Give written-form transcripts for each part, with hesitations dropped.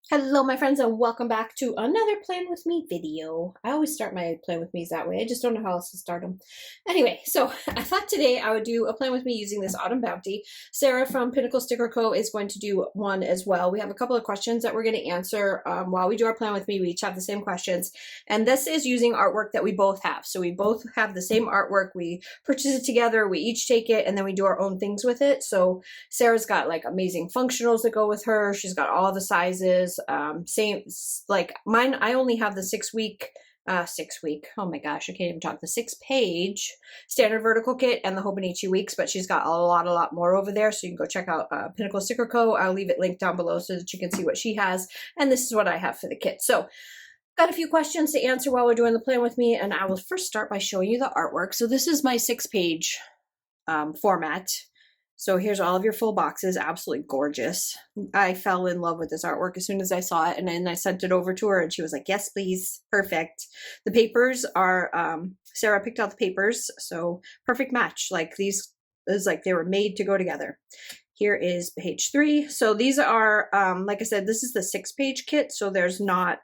Hello my friends and welcome back to another Plan With Me video. I always start my Plan With Me's that way. I just don't know how else to start them. Anyway, so I thought today I would do a Plan With Me using this Autumn Bounty. Sarah from Pinnacle Sticker Co. is going to do one as well. We have a couple of questions that we're going to answer while we do our Plan With Me. We each have the same questions. And this is using artwork that we both have. So we both have the same artwork. We purchase it together. We each take it and then we do our own things with it. So Sarah's got like amazing functionals that go with her. She's got all the sizes. Same like mine. I only have the 6 week, oh my gosh, I can't even talk, the 6-page standard vertical kit and the Hobonichi weeks, but she's got a lot more over there. So you can go check out Pinnacle Sticker Co. I'll leave it linked down below so that you can see what she has. And this is what I have for the kit. So got a few questions to answer while we're doing the Plan With Me, and I will first start by showing you the artwork. So this is my 6-page format. So here's all of your full boxes, absolutely gorgeous. I fell in love with this artwork as soon as I saw it, and then I sent it over to her and she was like, yes, please, perfect. The papers are, Sarah picked out the papers, so perfect match. Like these is like they were made to go together. Here is page 3. So these are, like I said, this is the 6-page kit, so there's not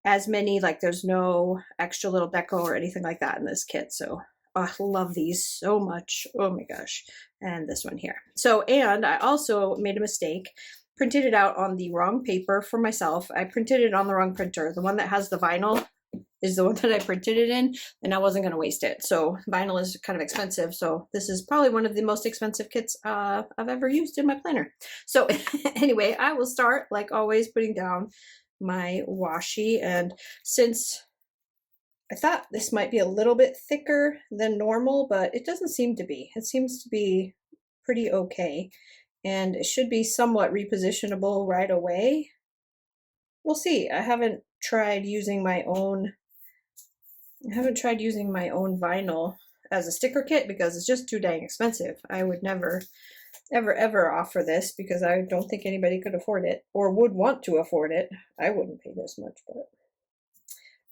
as many, like there's no extra little deco or anything like that in this kit. So I love these so much. Oh my gosh. And this one here. So, and I also made a mistake, printed it out on the wrong paper for myself. I printed it on the wrong printer. The one that has the vinyl is the one that I printed it in, and I wasn't going to waste it. So vinyl is kind of expensive. So this is probably one of the most expensive kits I've ever used in my planner. So anyway, I will start like always putting down my washi. And since I thought this might be a little bit thicker than normal, but it doesn't seem to be. It seems to be pretty okay. And it should be somewhat repositionable right away. We'll see. I haven't tried using my own vinyl as a sticker kit because it's just too dang expensive. I would never ever offer this because I don't think anybody could afford it or would want to afford it. I wouldn't pay this much, but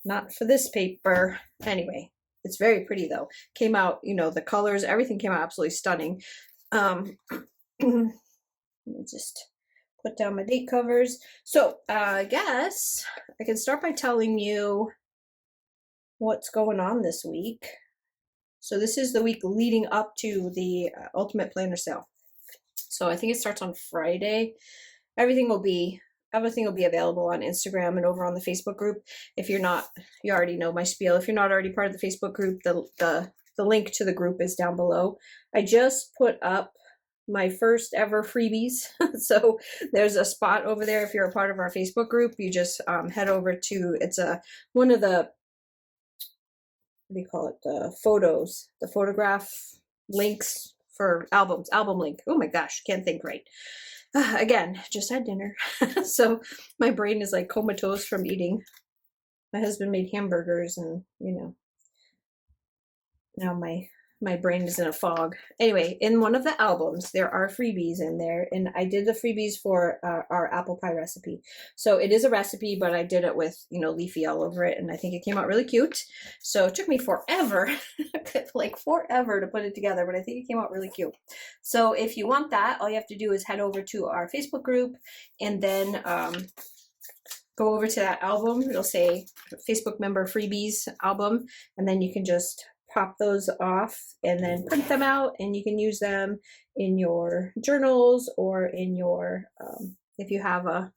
not for this paper. Anyway, it's very pretty though. Came out, you know, the colors, everything came out absolutely stunning. Let me just put down my date covers. So I guess I can start by telling you what's going on this week. So this is the week leading up to the Ultimate Planner sale. So I think it starts on Friday. Everything will be available on Instagram and over on the Facebook group. If you're not, you already know my spiel. If you're not already part of the Facebook group, the link to the group is down below. I just put up my first ever freebies. So there's a spot over there. If you're a part of our Facebook group, you just head over to, it's one of the, what do you call it? The photos, the photograph links for album link. Oh my gosh, can't think right. Again, just had dinner. So my brain is like comatose from eating. My husband made hamburgers and, you know, now my brain is in a fog. Anyway, in one of the albums, there are freebies in there, and I did the freebies for our apple pie recipe. So it is a recipe, but I did it with, you know, leafy all over it, and I think it came out really cute. So it took me forever, like forever to put it together, but I think it came out really cute. So if you want that, all you have to do is head over to our Facebook group and then go over to that album. It'll say Facebook member freebies album, and then you can just pop those off and then print them out, and you can use them in your journals or in your if you have I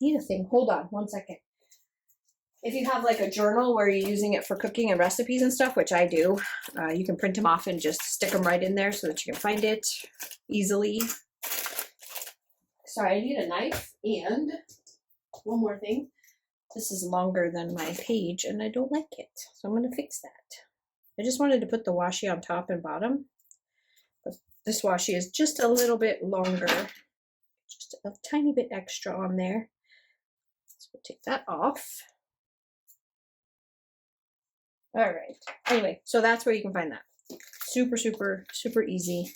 need a thing, hold on one second. If you have like a journal where you're using it for cooking and recipes and stuff, which I do, you can print them off and just stick them right in there so that you can find it easily. Sorry, I need a knife, and one more thing. This is longer than my page and I don't like it, so I'm going to fix that. I just wanted to put the washi on top and bottom, but this washi is just a little bit longer, just a tiny bit extra on there. So we'll take that off. All right. Anyway, so that's where you can find that. Super, super, super easy.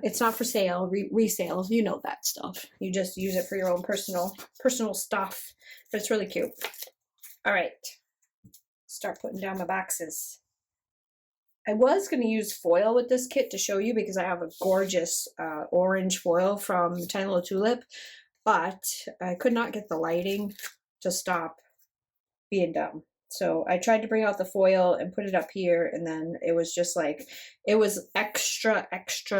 It's not for sale, resale, you know that stuff. You just use it for your own personal stuff, but it's really cute. All right. Start putting down my boxes. I was going to use foil with this kit to show you because I have a gorgeous orange foil from Tiny Little Tulip, but I could not get the lighting to stop being dumb. So I tried to bring out the foil and put it up here, and then it was just like, it was extra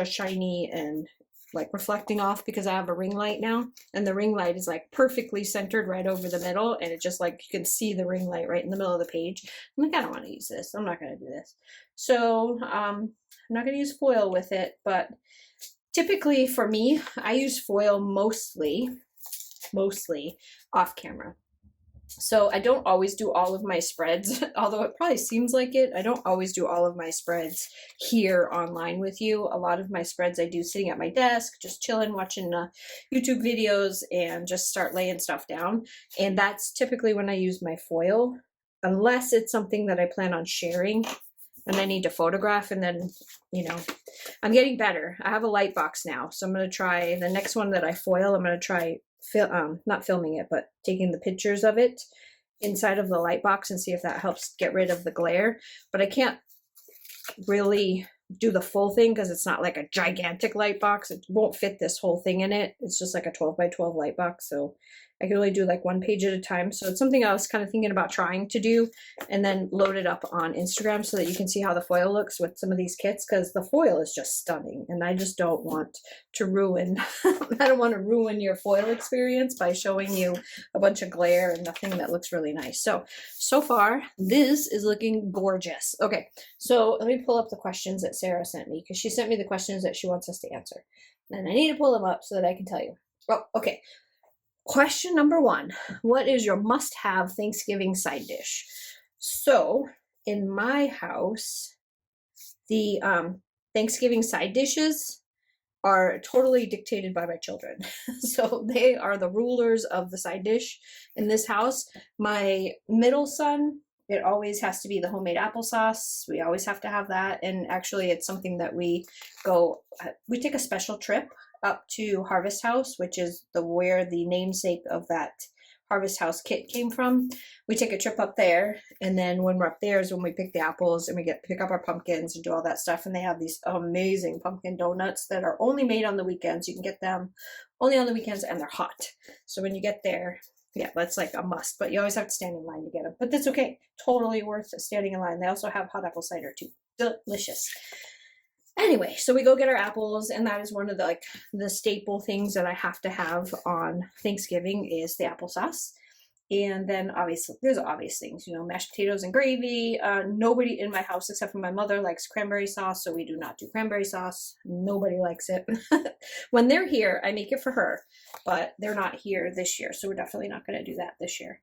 shiny and like reflecting off because I have a ring light now, and the ring light is like perfectly centered right over the middle, and it just like, you can see the ring light right in the middle of the page. I'm like, I don't want to use this. I'm not going to do this. So I'm not going to use foil with it, but typically for me, I use foil mostly off camera. So I don't always do all of my spreads, although it probably seems like it. I don't always do all of my spreads here online with you. A lot of my spreads I do sitting at my desk, just chilling, watching YouTube videos, and just start laying stuff down. And that's typically when I use my foil, unless it's something that I plan on sharing and I need to photograph. And then, you know, I'm getting better. I have a light box now, so I'm going to try the next one that I foil. I'm going to try not filming it, but taking the pictures of it inside of the light box and see if that helps get rid of the glare. But I can't really do the full thing because it's not like a gigantic light box. It won't fit this whole thing in it. It's just like a 12 by 12 light box, so I can only do like one page at a time. So it's something I was kind of thinking about trying to do, and then load it up on Instagram so that you can see how the foil looks with some of these kits, because the foil is just stunning, and I just don't want to ruin I don't want to ruin your foil experience by showing you a bunch of glare and nothing that looks really nice. So far this is looking gorgeous. Okay, so let me pull up the questions that Sarah sent me, because she sent me the questions that she wants us to answer, and I need to pull them up so that I can tell you. Oh, okay. Question number 1, what is your must-have Thanksgiving side dish? So in my house, the Thanksgiving side dishes are totally dictated by my children. So they are the rulers of the side dish in this house. My middle son, it always has to be the homemade applesauce. We always have to have that. And actually it's something that we take a special trip up to Harvest House, which is where the namesake of that Harvest House kit came from. We take a trip up there, and then when we're up there is when we pick the apples and we pick up our pumpkins and do all that stuff. And they have these amazing pumpkin donuts that are only made on the weekends. You can get them only on the weekends, and they're hot. So when you get there, yeah, that's like a must, but you always have to stand in line to get them. But that's okay. Totally worth standing in line. They also have hot apple cider too. Delicious. Anyway, so we go get our apples, and that is one of the staple things that I have to have on Thanksgiving is the applesauce. And then obviously there's obvious things, you know, mashed potatoes and gravy. Nobody in my house except for my mother likes cranberry sauce, so we do not do cranberry sauce. Nobody likes it. When they're here, I make it for her, but they're not here this year, so we're definitely not going to do that this year.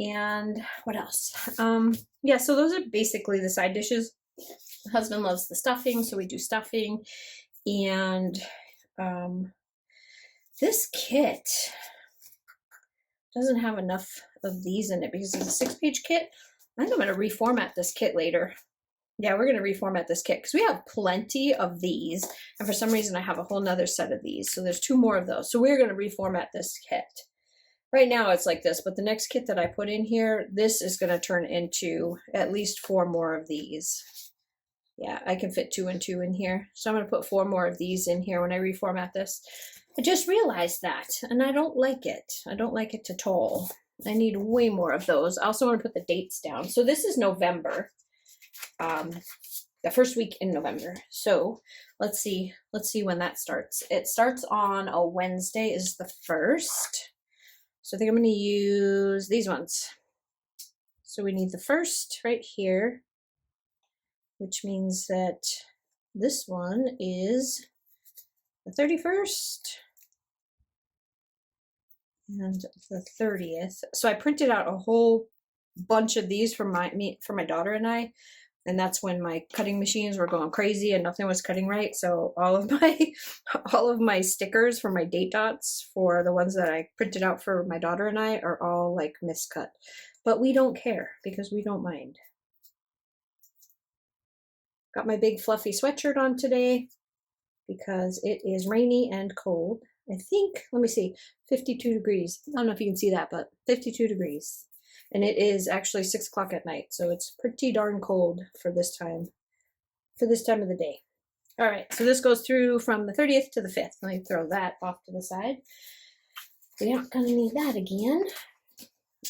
And what else? Yeah, so those are basically the side dishes. My husband loves the stuffing, so we do stuffing. And this kit doesn't have enough of these in it because it's a 6-page kit. I think I'm going to reformat this kit later. Yeah, we're going to reformat this kit because we have plenty of these, and for some reason I have a whole nother set of these, so there's 2 more of those. So we're going to reformat this kit. Right now it's like this, but the next kit that I put in here, this is going to turn into at least 4 more of these. Yeah, I can fit 2 and 2 in here. So I'm going to put 4 more of these in here when I reformat this. I just realized that, and I don't like it. I don't like it at all. I need way more of those. I also want to put the dates down. So this is November, the first week in November. So let's see when that starts. It starts on a Wednesday is the 1st. So I think I'm going to use these ones. So we need the 1st right here, which means that this one is the 31st and the 30th. So I printed out a whole bunch of these for my daughter and I, and that's when my cutting machines were going crazy and nothing was cutting right. So all of my stickers for my date dots for the ones that I printed out for my daughter and I are all like miscut, but we don't care because we don't mind. Got my big fluffy sweatshirt on today because it is rainy and cold. I think, let me see, 52 degrees. I don't know if you can see that, but 52 degrees. And it is actually 6 o'clock at night, so it's pretty darn cold for this time of the day. All right, so this goes through from the 30th to the 5th. Let me throw that off to the side. We're not gonna need that again.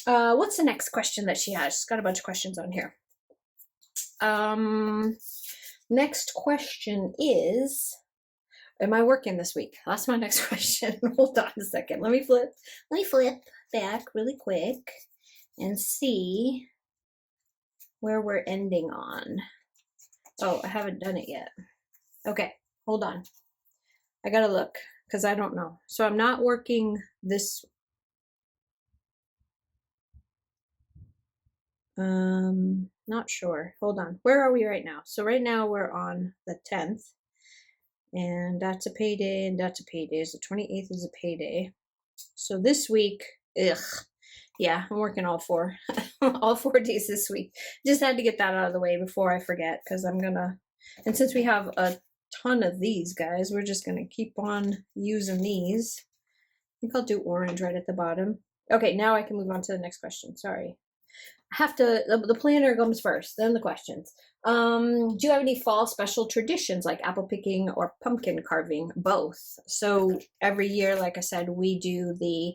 What's the next question that she has? She's got a bunch of questions on here. Next question is, am I working this week? That's my next question. Hold on a second. Let me flip back really quick and see where we're ending on. Oh, I haven't done it yet. Okay, hold on. I gotta look because I don't know. So I'm not working this. Not sure. Hold on. Where are we right now? So right now we're on the 10th, and that's a payday, and that's a payday. So the 28th is a payday. So this week, yeah, I'm working all 4, all 4 days this week. Just had to get that out of the way before I forget, because I'm gonna, and since we have a ton of these guys, we're just gonna keep on using these. I think I'll do orange right at the bottom. Okay, now I can move on to the next question. Sorry. I have to, the planner comes first, then the questions. Do you have any fall special traditions like apple picking or pumpkin carving? Both. So every year, like I said, we do the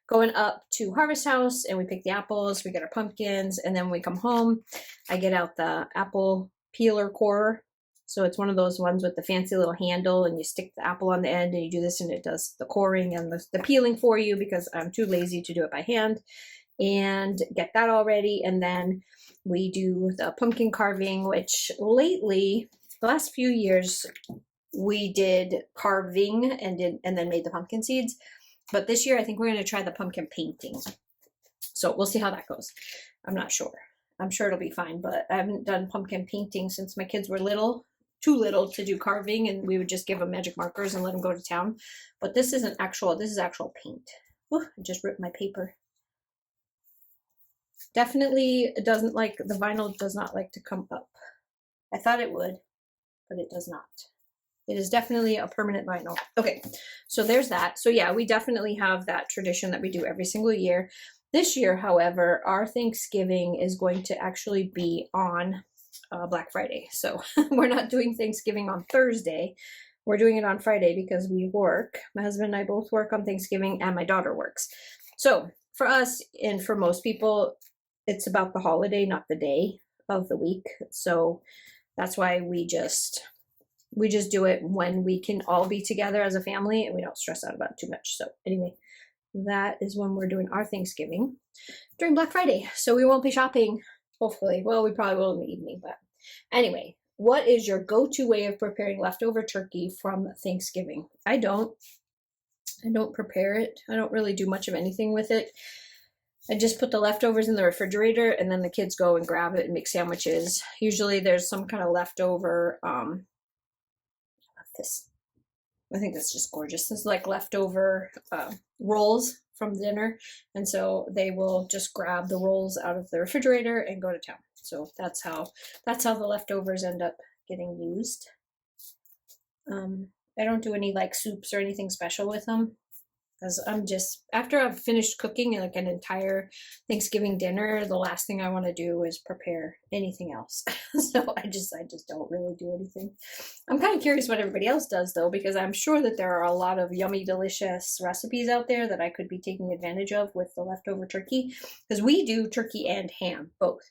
going up to Harvest House and we pick the apples, we get our pumpkins, and then when we come home, I get out the apple peeler corer. So it's one of those ones with the fancy little handle, and you stick the apple on the end and you do this and it does the coring and the peeling for you because I'm too lazy to do it by hand. And get that all ready, and then we do the pumpkin carving, which lately, the last few years, we did carving and then made the pumpkin seeds. But this year, I think we're going to try the pumpkin painting. So we'll see how that goes. I'm not sure. I'm sure it'll be fine, but I haven't done pumpkin painting since my kids were little, too little to do carving, and we would just give them magic markers and let them go to town. But this is actual paint. Ooh, I just ripped my paper. Definitely doesn't like, the vinyl does not like to come up. I thought it would, but it does not. It is definitely a permanent vinyl. Okay, so there's that. So yeah, we definitely have that tradition that we do every single year. This year, however, our Thanksgiving is going to actually be on Black Friday. So we're not doing Thanksgiving on Thursday. We're doing it on Friday because we work. My husband and I both work on Thanksgiving, and my daughter works. So for us and for most people, it's about the holiday, not the day of the week. So that's why we just do it when we can all be together as a family and we don't stress out about it too much. So anyway, that is when we're doing our Thanksgiving during Black Friday. So we won't be shopping, hopefully. Well, we probably will in the evening, but anyway, what is your go-to way of preparing leftover turkey from Thanksgiving? I don't prepare it. I don't really do much of anything with it. I just put the leftovers in the refrigerator, and then the kids go and grab it and make sandwiches. Usually there's some kind of leftover, this, I think that's just gorgeous. This is like leftover rolls from dinner. And so they will just grab the rolls out of the refrigerator and go to town. So that's how the leftovers end up getting used. I don't do any like soups or anything special with them, because I'm just, after I've finished cooking like an entire Thanksgiving dinner, the last thing I want to do is prepare anything else. So I just don't really do anything. I'm kind of curious what everybody else does though, because I'm sure that there are a lot of yummy, delicious recipes out there that I could be taking advantage of with the leftover turkey, because we do turkey and ham, both.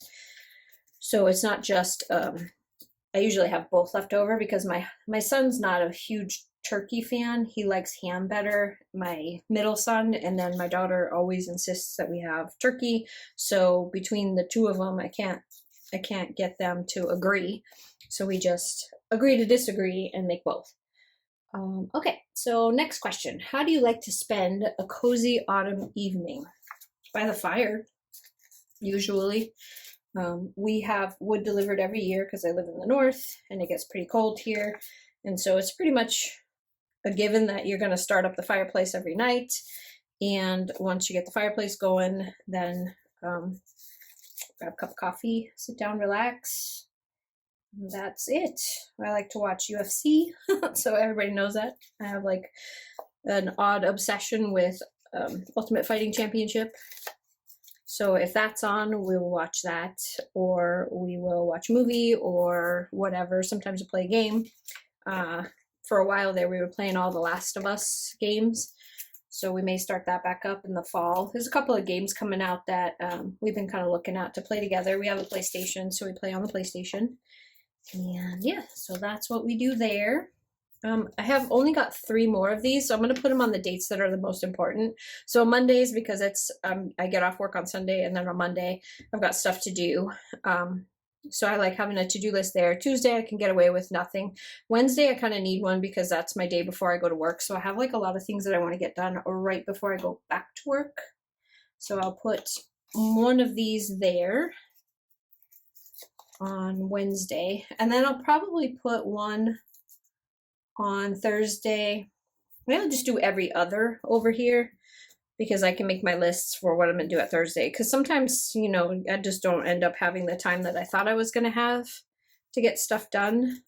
So it's not just, I usually have both left over because my son's not a huge turkey fan. He likes ham better, my middle son, and then my daughter always insists that we have turkey. So between the two of them, I can't get them to agree. So we just agree to disagree and make both. Okay, so next question. How do you like to spend a cozy autumn evening? By the fire, usually. We have wood delivered every year because I live in the north and it gets pretty cold here. And so it's pretty much a given that you're going to start up the fireplace every night. And once you get the fireplace going, then grab a cup of coffee, sit down, relax. That's it. I like to watch UFC, so everybody knows that. I have like an odd obsession with Ultimate Fighting Championship. So if that's on, we'll watch that, or we will watch a movie or whatever. Sometimes we play a game. For a while there, we were playing all the Last of Us games. So we may start that back up in the fall. There's a couple of games coming out that we've been kind of looking at to play together. We have a PlayStation, so we play on the PlayStation. And yeah, so that's what we do there. I have only got 3 more of these, so I'm going to put them on the dates that are the most important. So Mondays, because it's I get off work on Sunday, and then on Monday I've got stuff to do. So I like having a to-do list there. Tuesday I can get away with nothing. Wednesday I kind of need one because that's my day before I go to work. So I have like a lot of things that I want to get done right before I go back to work. So I'll put one of these there on Wednesday, and then I'll probably put one on Thursday. Maybe I'll just do every other over here because I can make my lists for what I'm going to do at Thursday. Because sometimes, you know, I just don't end up having the time that I thought I was going to have to get stuff done.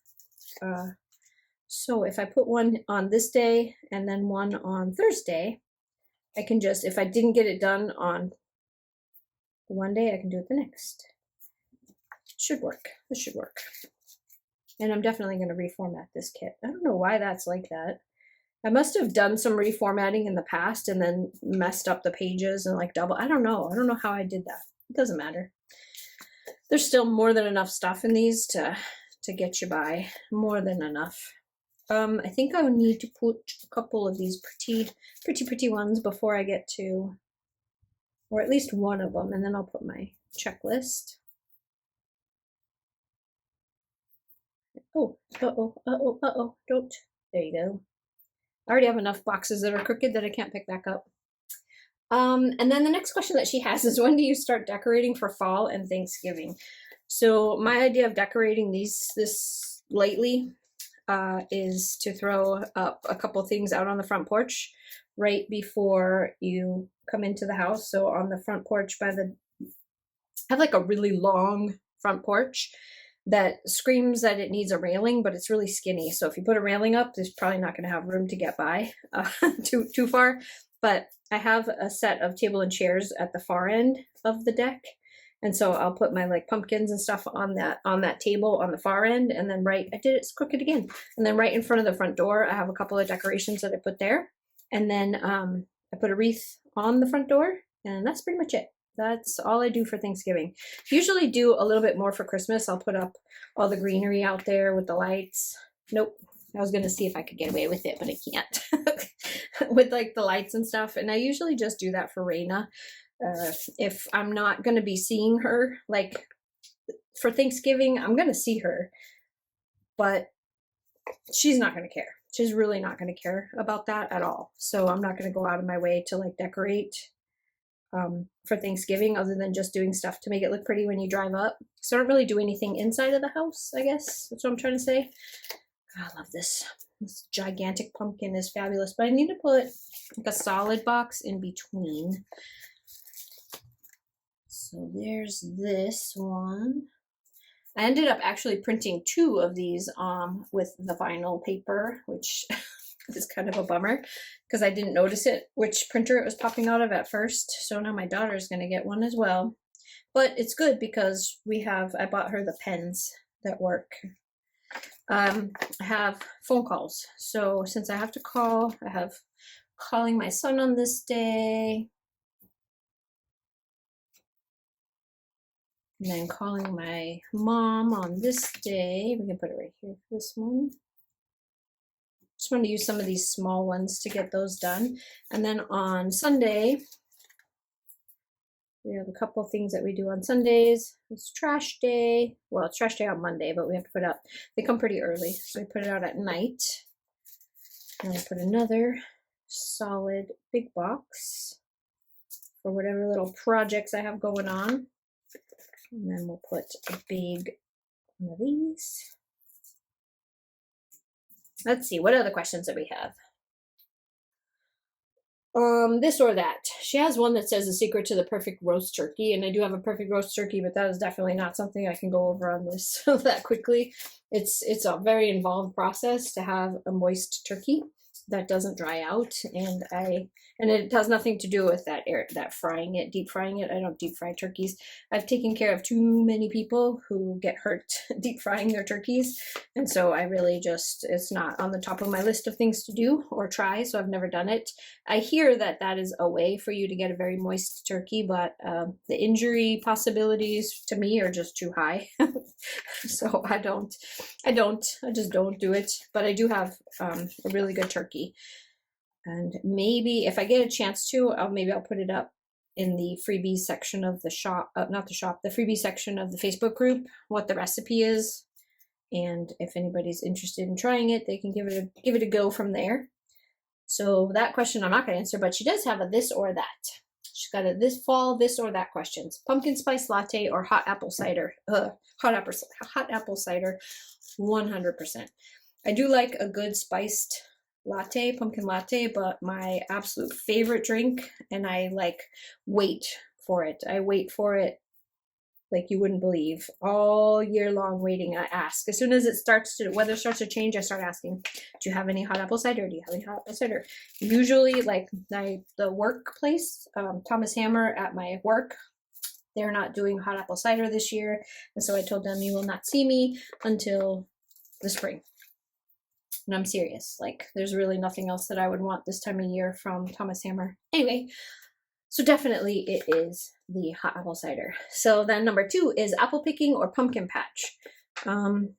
So if I put one on this day and then one on Thursday, I can just, if I didn't get it done on one day, I can do it the next. Should work. This should work. And I'm definitely going to reformat this kit. I don't know why that's like that. I must have done some reformatting in the past and then messed up the pages and like double. I don't know. I don't know how I did that. It doesn't matter. There's still more than enough stuff in these to get you by. More than enough. I think I would need to put a couple of these pretty ones before I get to, or at least one of them, and then I'll put my checklist. Oh, don't. There you go. I already have enough boxes that are crooked that I can't pick back up. And then the next question that she has is, when do you start decorating for fall and Thanksgiving? So my idea of decorating this lately is to throw up a couple things out on the front porch right before you come into the house. So on the front porch I have like a really long front porch that screams that it needs a railing, but it's really skinny. So if you put a railing up, there's probably not going to have room to get by too far. But I have a set of table and chairs at the far end of the deck. And so I'll put my like pumpkins and stuff on that table on the far end. And then I did it crooked again. And then right in front of the front door, I have a couple of decorations that I put there. And then I put a wreath on the front door, and that's pretty much it. That's all I do for Thanksgiving. Usually do a little bit more for Christmas. I'll put up all the greenery out there with the lights. Nope. I was going to see if I could get away with it, but I can't. With like the lights and stuff. And I usually just do that for Raina. If I'm not going to be seeing her, like for Thanksgiving, I'm going to see her. But she's not going to care. She's really not going to care about that at all. So I'm not going to go out of my way to like decorate for Thanksgiving, other than just doing stuff to make it look pretty when you drive up. So I don't really do anything inside of the house, I guess. That's what I'm trying to say. I love this. This gigantic pumpkin is fabulous, but I need to put like a solid box in between. So there's this one. I ended up actually printing 2 of these with the vinyl paper, which is kind of a bummer because I didn't notice which printer it was popping out of at first. So now my daughter's going to get one as well. But it's good because I bought her the pens that work. I have phone calls. So since I have to call, I have calling my son on this day. And then calling my mom on this day. We can put it right here for this one. Just want to use some of these small ones to get those done. And then on Sunday, we have a couple of things that we do on Sundays. It's trash day. Well, it's trash day on Monday, but we have to put out, they come pretty early. So we put it out at night. And I put another solid big box for whatever little projects I have going on. And then we'll put a big one of these. Let's see, what other questions do we have? This or that. She has one that says the secret to the perfect roast turkey, and I do have a perfect roast turkey, but that is definitely not something I can go over on this that quickly. It's a very involved process to have a moist turkey, that doesn't dry out, and it has nothing to do with that frying it, deep frying it. I don't deep fry turkeys. I've taken care of too many people who get hurt deep frying their turkeys, and so I really just, it's not on the top of my list of things to do or try, so I've never done it. I hear that that is a way for you to get a very moist turkey, but the injury possibilities to me are just too high. So I just don't do it. But I do have a really good turkey, and maybe if I get a chance to, maybe I'll put it up in the freebies section of the shop, not the shop, the freebie section of the Facebook group, what the recipe is, and if anybody's interested in trying it, they can give it a go from there. So that question I'm not going to answer, but she does have a this or that. She's got a this or that questions. Pumpkin spice latte or hot apple cider? Hot apple cider, 100%. I do like a good spiced latte, pumpkin latte, but my absolute favorite drink, and I like wait for it. I wait for it like you wouldn't believe, all year long waiting. I ask as soon as weather starts to change, I start asking, do you have any hot apple cider? Do you have any hot apple cider? Usually, like the workplace, Thomas Hammer at my work, they're not doing hot apple cider this year, and so I told them, you will not see me until the spring. And I'm serious, like there's really nothing else that I would want this time of year from Thomas Hammer. Anyway, so definitely it is the hot apple cider. So then number 2 is apple picking or pumpkin patch. I'm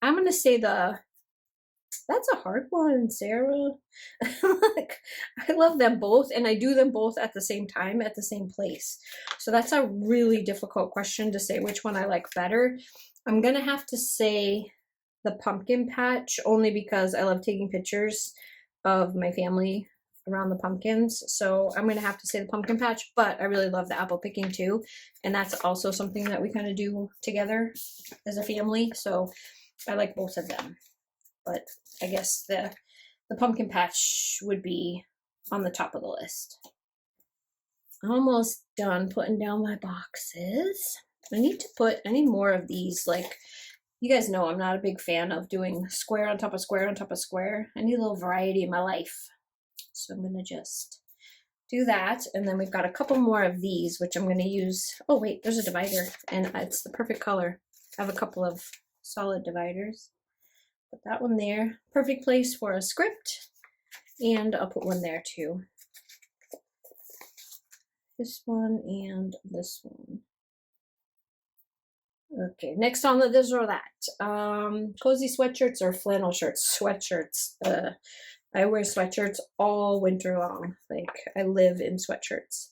gonna say that's a hard one, Sarah. Like, I love them both, and I do them both at the same time at the same place. So that's a really difficult question to say which one I like better. I'm gonna have to say the pumpkin patch, only because I love taking pictures of my family around the pumpkins. So I'm gonna have to say the pumpkin patch, but I really love the apple picking too, and that's also something that we kind of do together as a family. So I like both of them, but I guess the pumpkin patch would be on the top of the list. Almost done putting down my boxes. I need more of these. Like, you guys know I'm not a big fan of doing square on top of square on top of square. I need a little variety in my life. So I'm gonna just do that. And then we've got a couple more of these, which I'm gonna use. Oh wait, there's a divider, and it's the perfect color. I have a couple of solid dividers. Put that one there. Perfect place for a script. And I'll put one there too. This one and this one. Okay, next on the this or that. Cozy sweatshirts or flannel shirts? Sweatshirts. I wear sweatshirts all winter long. Like, I live in sweatshirts.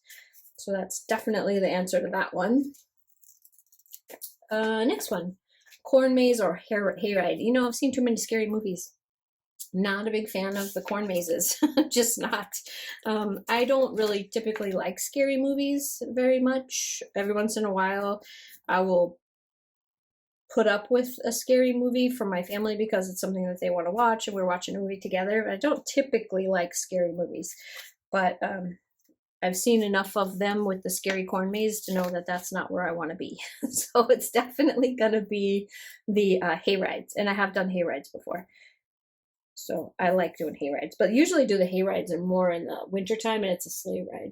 So that's definitely the answer to that one. Next one. Corn maze or hayride? You know, I've seen too many scary movies. Not a big fan of the corn mazes. Just not. I don't really typically like scary movies very much. Every once in a while, I will put up with a scary movie from my family because it's something that they want to watch and we're watching a movie together. I don't typically like scary movies, but I've seen enough of them with the scary corn maze to know that that's not where I want to be. So it's definitely going to be the hayrides, and I have done hayrides before. So I like doing hayrides, but usually do the hayrides are more in the wintertime, and it's a sleigh ride.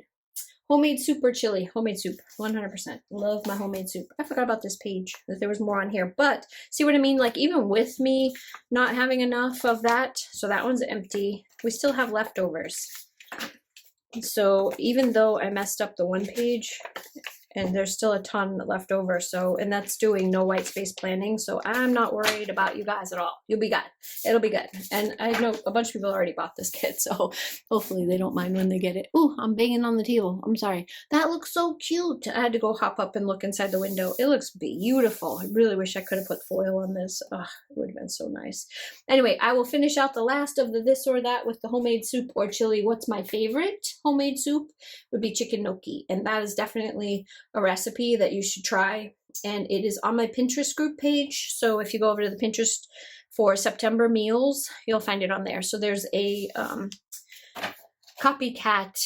Homemade soup or chili? Homemade soup, 100%. Love my homemade soup. I forgot about this page, that there was more on here, but see what I mean? Like, even with me not having enough of that, so that one's empty, we still have leftovers. So even though I messed up the one page, and there's still a ton left over, so, and that's doing no white space planning, so I'm not worried about you guys at all. You'll be good. It'll be good. And I know a bunch of people already bought this kit, so hopefully they don't mind when they get it. Ooh, I'm banging on the table. I'm sorry. That looks so cute. I had to go hop up and look inside the window. It looks beautiful. I really wish I could have put foil on this. Ugh, it would have been so nice. Anyway, I will finish out the last of the this or that with the homemade soup or chili. What's my favorite homemade soup? Would be chicken gnocchi, and that is definitely a recipe that you should try, and it is on my Pinterest group page. So if you go over to the Pinterest for September meals, you'll find it on there. So there's a copycat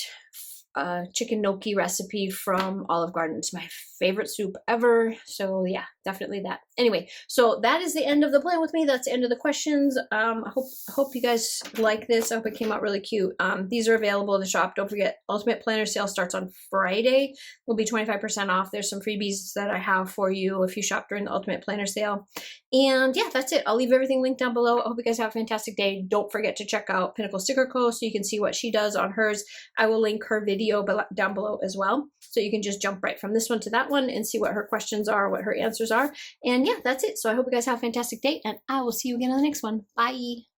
chicken gnocchi recipe from Olive Garden. It's my favorite soup ever. So yeah, definitely that. Anyway, so that is the end of the plan with me. That's the end of the questions. I hope you guys like this. I hope it came out really cute. These are available in the shop. Don't forget, Ultimate Planner sale starts on Friday. Will be 25% off. There's some freebies that I have for you if you shop during the Ultimate Planner sale. And yeah, that's it. I'll leave everything linked down below. I hope you guys have a fantastic day. Don't forget to check out Pinnacle Sticker Co. so you can see what she does on hers. I will link her video down below as well. So you can just jump right from this one to that one and see what her questions are, what her answers are. And yeah, that's it. So I hope you guys have a fantastic day, and I will see you again on the next one. Bye.